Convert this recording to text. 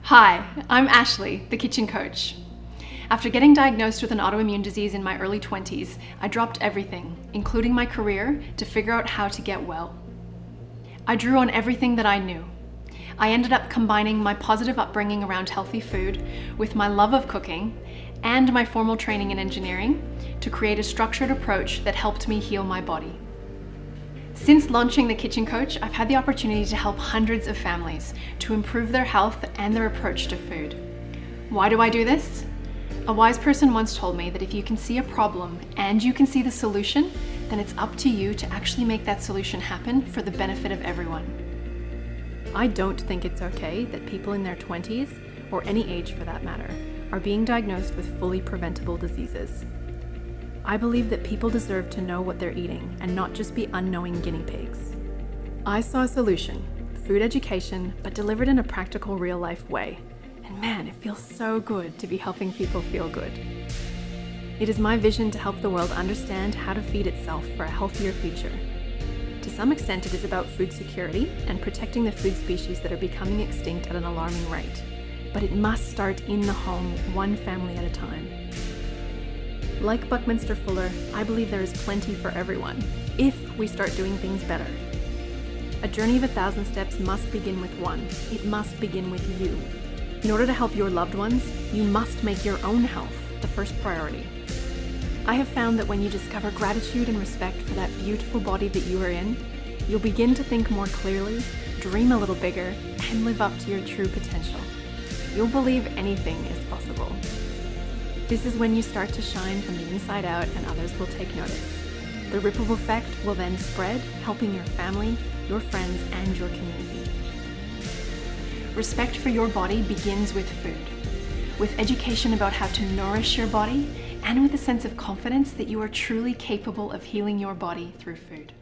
Hi, I'm Ashley, the kitchen coach. After getting diagnosed with an autoimmune disease in my early 20s, I dropped everything, including my career, to figure out how to get well. I drew on everything that I knew. I ended up combining my positive upbringing around healthy food with my love of cooking and my formal training in engineering to create a structured approach that helped me heal my body. Since launching The Kitchen Coach, I've had the opportunity to help hundreds of families to improve their health and their approach to food. Why do I do this? A wise person once told me that if you can see a problem and you can see the solution, then it's up to you to actually make that solution happen for the benefit of everyone. I don't think it's okay that people in their 20s, or any age for that matter, are being diagnosed with fully preventable diseases. I believe that people deserve to know what they're eating and not just be unknowing guinea pigs. I saw a solution, food education, but delivered in a practical, real-life way. And man, it feels so good to be helping people feel good. It is my vision to help the world understand how to feed itself for a healthier future. To some extent, it is about food security and protecting the food species that are becoming extinct at an alarming rate. But it must start in the home, one family at a time. Like Buckminster Fuller, I believe there is plenty for everyone, if we start doing things better. A journey of 1,000 steps must begin with one. It must begin with you. In order to help your loved ones, you must make your own health the first priority. I have found that when you discover gratitude and respect for that beautiful body that you are in, you'll begin to think more clearly, dream a little bigger, and live up to your true potential. You'll believe anything is possible. This is when you start to shine from the inside out and others will take notice. The ripple effect will then spread, helping your family, your friends, and your community. Respect for your body begins with food, with education about how to nourish your body, and with a sense of confidence that you are truly capable of healing your body through food.